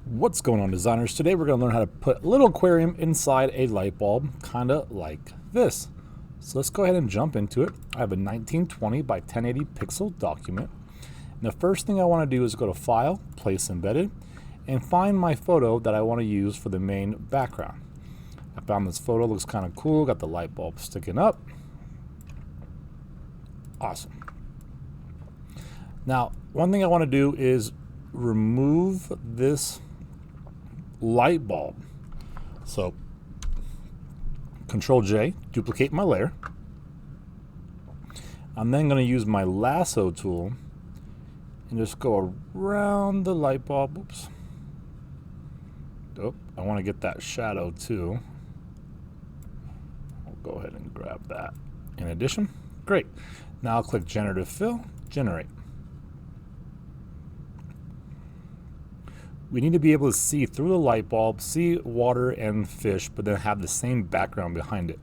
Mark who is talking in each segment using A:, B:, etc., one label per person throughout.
A: What's going on, designers? Today we're going to learn how to put a little aquarium inside a light bulb, kind of like this. So let's go ahead and jump into it. I have a 1920 by 1080 pixel document. And the first thing I want to do is go to File, Place Embedded, and find my photo that I want to use for the main background. I found this photo, looks kind of cool, got the light bulb sticking up. Awesome. Now, one thing I want to do is remove this light bulb. So Control J, duplicate my layer. I'm then going to use my lasso tool and just go around the light bulb. Oops. Oh, I want to get that shadow too. I'll go ahead and grab that. In addition, great. Now I'll click Generative Fill, Generate. We need to be able to see through the light bulb, see water and fish, but then have the same background behind it.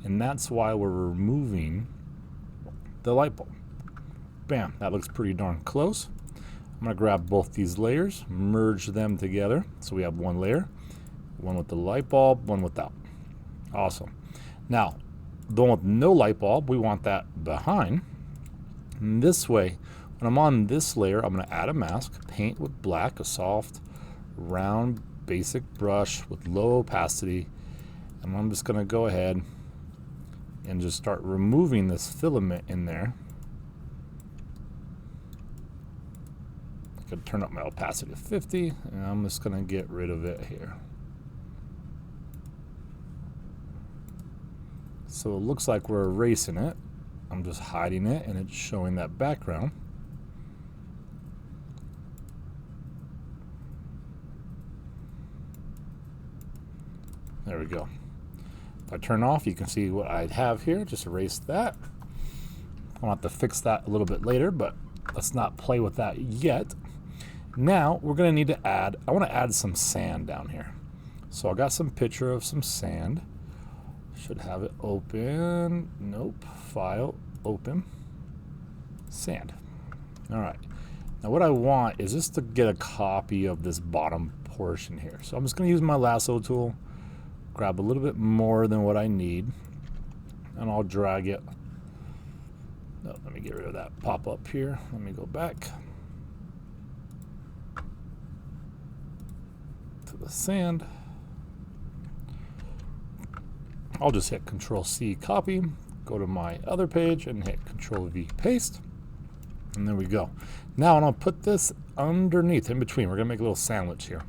A: And that's why we're removing the light bulb. Bam, that looks pretty darn close. I'm going to grab both these layers, merge them together. So we have one layer, one with the light bulb, one without. Awesome. Now, the one with no light bulb, we want that behind. And this way, when I'm on this layer, I'm going to add a mask, paint with black, a soft, round, basic brush with low opacity. And I'm just going to go ahead and just start removing this filament in there. I could turn up my opacity to 50, and I'm just going to get rid of it here. So it looks like we're erasing it. I'm just hiding it, and it's showing that background. There we go. If I turn off, you can see what I have here. Just erase that. I'll have to fix that a little bit later, but let's not play with that yet. Now we're going to need to add, I want to add some sand down here. So I got some picture of some sand. Should have it open. Nope. File, open. Sand. All right. Now what I want is just to get a copy of this bottom portion here. So I'm just going to use my lasso tool. Grab a little bit more than what I need, and I'll drag it. No, let me get rid of that pop-up here. Let me go back to the sand. I'll just hit Control-C, copy, go to my other page, and hit Control-V, paste. And there we go. Now I'm going to put this underneath, in between. We're going to make a little sandwich here.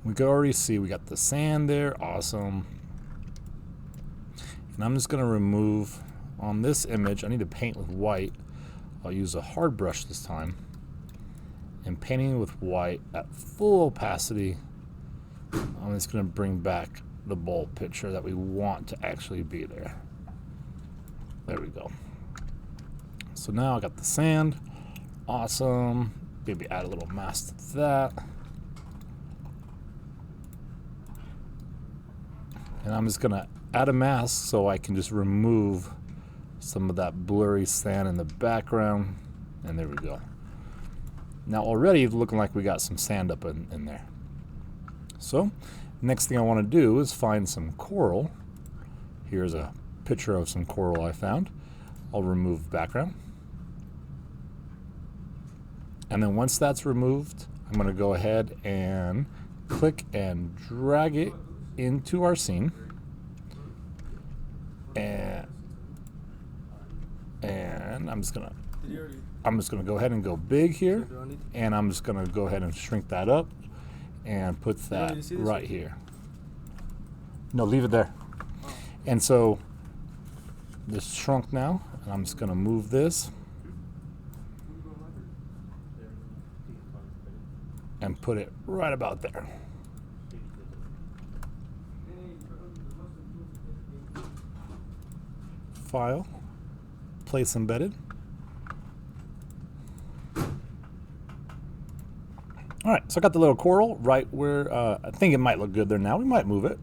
A: We can already see we got the sand there, awesome. And I'm just going to remove, on this image, I need to paint with white. I'll use a hard brush this time. And painting with white at full opacity, I'm just going to bring back the bulb picture that we want to actually be there. There we go. So now I got the sand, awesome. Maybe add a little mask to that. And I'm just going to add a mask so I can just remove some of that blurry sand in the background. And there we go. Now already it's looking like we got some sand up in there. So next thing I want to do is find some coral. Here's a picture of some coral I found. I'll remove background. And then once that's removed, I'm going to go ahead and click and drag it into our scene, and I'm just gonna go ahead and go big here, and I'm just gonna go ahead and shrink that up and put that right here. No, leave it there. And so this shrunk now, and I'm just gonna move this and put it right about there. File, place embedded. All right, so I got the little coral right where I think it might look good there now. We might move it.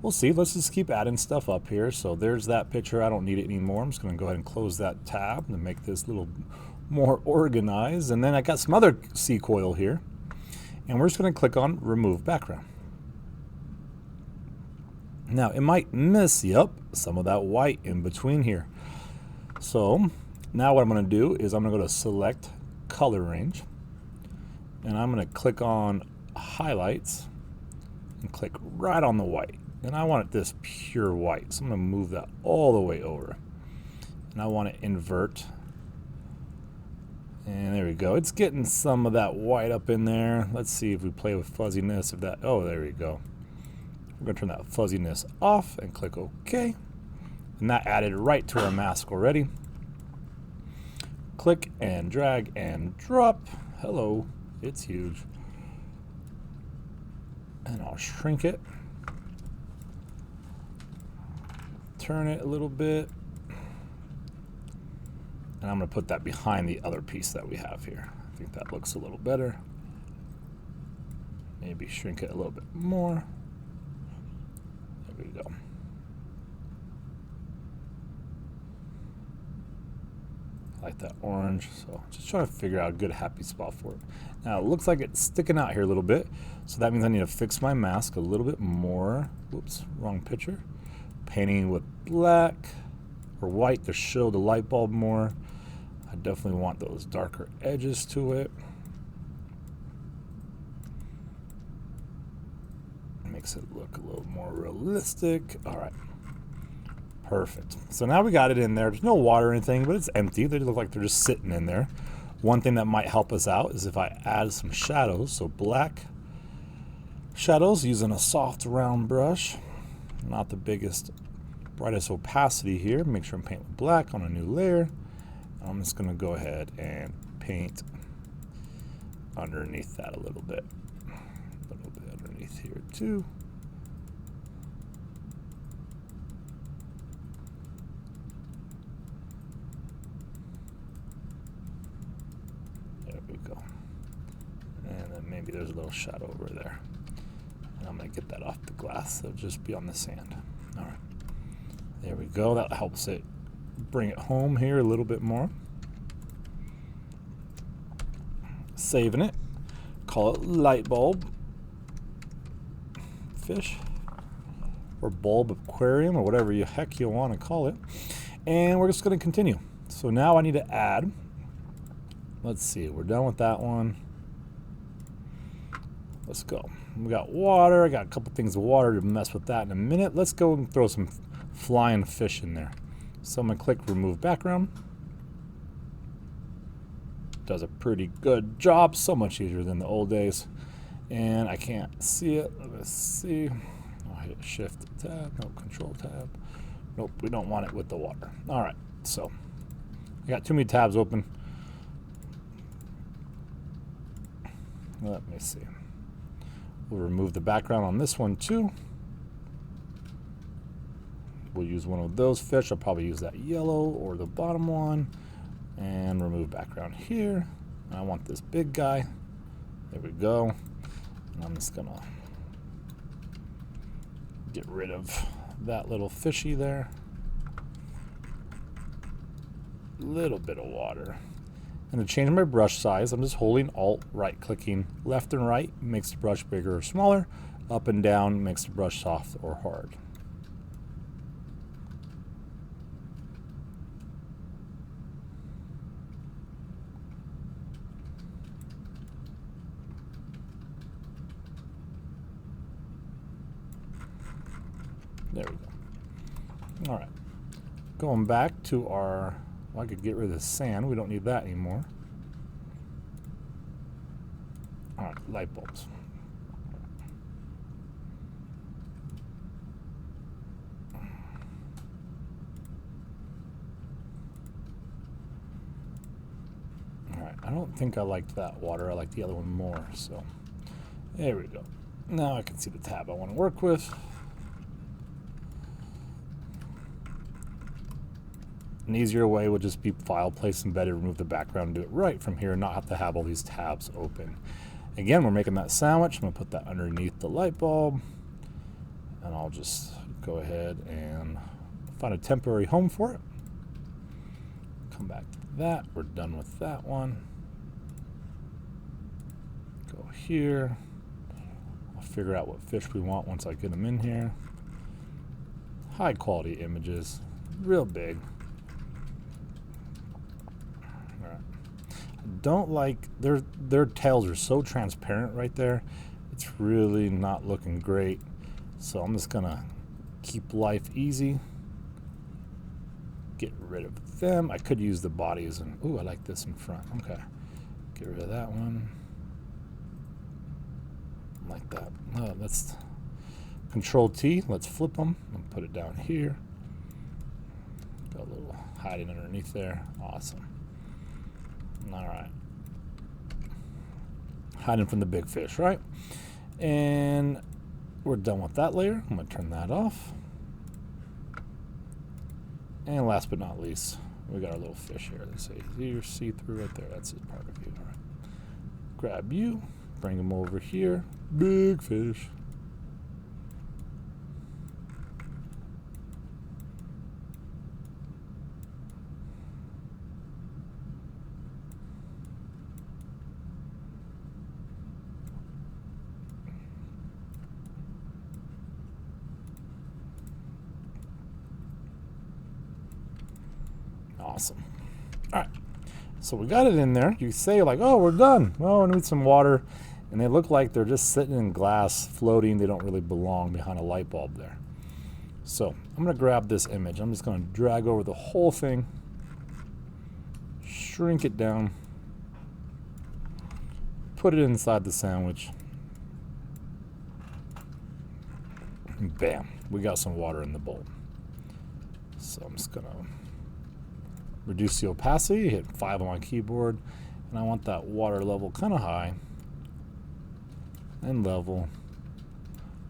A: We'll see. Let's just keep adding stuff up here. So there's that picture. I don't need it anymore. I'm just going to go ahead and close that tab and make this a little more organized. And then I got some other sea coil here. And we're just going to click on remove background. Now it might miss, yep, some of that white in between here. So now what I'm going to do is I'm going to go to select color range, and I'm going to click on highlights and click right on the white. And I want it this pure white, so I'm going to move that all the way over. And I want to invert. And there we go. It's getting some of that white up in there. Let's see if we play with fuzziness of that. Oh, there we go. We're going to turn that fuzziness off and click OK. And that added right to our mask already. Click and drag and drop. Hello, it's huge. And I'll shrink it. Turn it a little bit. And I'm going to put that behind the other piece that we have here. I think that looks a little better. Maybe shrink it a little bit more. There we go. I like that orange, so just trying to figure out a good happy spot for it. Now it looks like it's sticking out here a little bit, so that means I need to fix my mask a little bit more. Whoops, wrong picture. Painting with black or white to show the light bulb more. I definitely want those darker edges to it. Makes it look a little more realistic. All right, perfect. So now we got it in there. There's no water or anything, but it's empty. They look like they're just sitting in there. One thing that might help us out is if I add some shadows. So black shadows using a soft round brush, not the biggest, brightest opacity here. Make sure I'm painting with black on a new layer. I'm just going to go ahead and paint underneath that a little bit. A little bit underneath here too. There we go. And then maybe there's a little shadow over there. And I'm going to get that off the glass. It'll just be on the sand. All right. There we go. That helps it bring it home here a little bit more. Saving it. Call it light bulb fish or bulb aquarium or whatever the heck you want to call it. And we're just going to continue. So now I need to add, let's see, we're done with that one. Let's go. We got water. I got a couple things of water to mess with that in a minute. Let's go and throw some flying fish in there. So I'm going to click remove background. Does a pretty good job, so much easier than the old days. And I can't see it. Let's see. I'll hit shift tab, no control tab. Nope, we don't want it with the water. All right, so I got too many tabs open. Let me see. We'll remove the background on this one too. We'll use one of those fish. I'll probably use that yellow or the bottom one. And remove background here. And I want this big guy. There we go. And I'm just gonna get rid of that little fishy there. Little bit of water. And to change my brush size, I'm just holding Alt, right clicking left and right makes the brush bigger or smaller. Up and down makes the brush soft or hard. There we go. All right. Going back to our, well, I could get rid of the sand. We don't need that anymore. All right, light bulbs. All right, I don't think I liked that water. I like the other one more, so there we go. Now I can see the tab I want to work with. An easier way would just be file, place embedded, remove the background, and do it right from here and not have to have all these tabs open. Again, we're making that sandwich. I'm going to put that underneath the light bulb. And I'll just go ahead and find a temporary home for it. Come back to that. We're done with that one. Go here. I'll figure out what fish we want once I get them in here. High quality images, real big. All right. I don't like their tails are so transparent right there. It's really not looking great. So I'm just gonna keep life easy. Get rid of them. I could use the bodies and ooh, I like this in front. Okay. Get rid of that one. Like that. Let's Control T. Let's flip them and put it down here. Got a little hiding underneath there. Awesome. All right. Hiding from the big fish, right? And we're done with that layer. I'm going to turn that off. And last but not least, we got our little fish here. Let's see. You're see-through right there. That's part of you. All right. Grab you. Bring them over here. Big fish. Awesome. All right. So we got it in there. You say like, oh, we're done. Well, I need some water. And they look like they're just sitting in glass, floating. They don't really belong behind a light bulb there. So I'm going to grab this image. I'm just going to drag over the whole thing, shrink it down, put it inside the sandwich. And bam, we got some water in the bowl. So I'm just going to reduce the opacity, hit 5 on my keyboard, and I want that water level kind of high and level.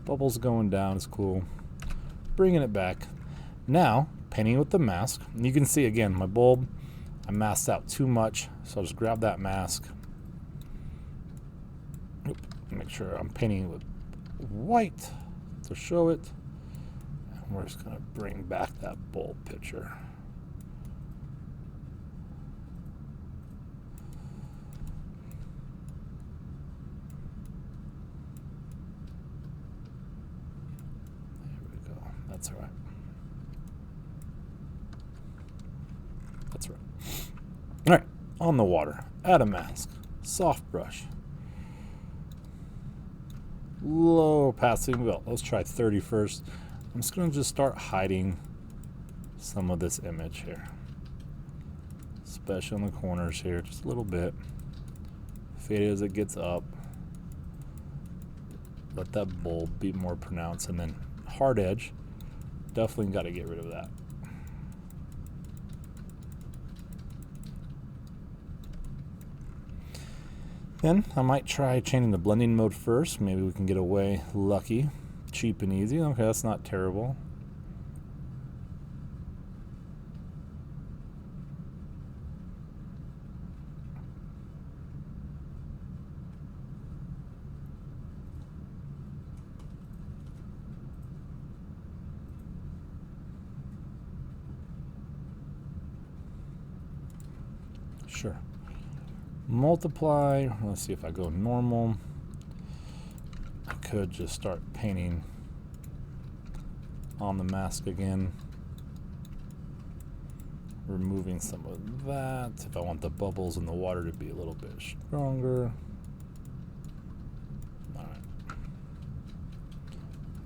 A: Bubbles going down is cool. Bringing it back. Now, painting with the mask. And you can see again, my bulb, I masked out too much, so I'll just grab that mask. Make sure I'm painting it with white to show it. And we're just going to bring back that bulb picture. That's all right. That's right. All right, on the water, add a mask, soft brush, low opacity. Well, let's try 30 first. I'm just going to just start hiding some of this image here, especially in the corners here, just a little bit. Fade it as it gets up. Let that bulb be more pronounced, and then hard edge. Definitely got to get rid of that. Then I might try changing the blending mode first. Maybe we can get away lucky, cheap and easy. Okay, that's not terrible. Sure. Multiply. Let's see if I go normal. I could just start painting on the mask again. Removing some of that. If I want the bubbles in the water to be a little bit stronger. All right.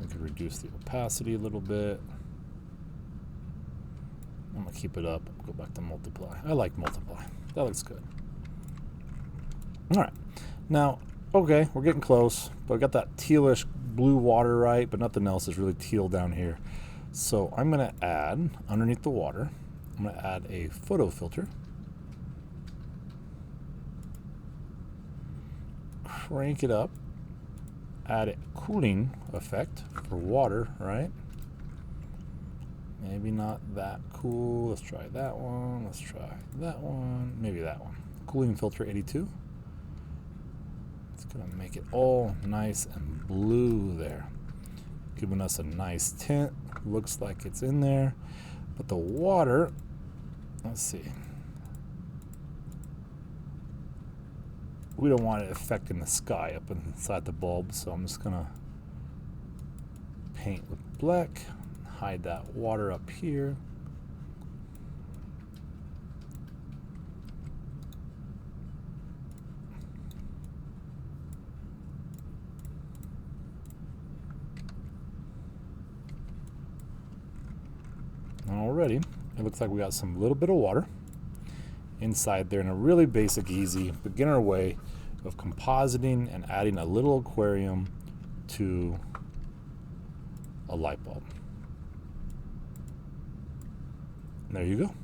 A: We could reduce the opacity a little bit. I'm going to keep it up. Go back to multiply. I like multiply. That looks good. All right. Now, okay, we're getting close. But I got that tealish blue water right, but nothing else is really teal down here. So I'm going to add, underneath the water, I'm going to add a photo filter. Crank it up. Add a cooling effect for water, right? Maybe not that cool. Let's try that one. Let's try that one. Maybe that one. Cooling filter 82. It's going to make it all nice and blue there. Giving us a nice tint. Looks like it's in there. But the water, let's see. we don't want it affecting the sky up inside the bulb, so I'm just gonna paint with black, hide that water up here. Already, it looks like we got some little bit of water inside there in a really basic, easy, beginner way of compositing and adding a little aquarium to a light bulb. There you go.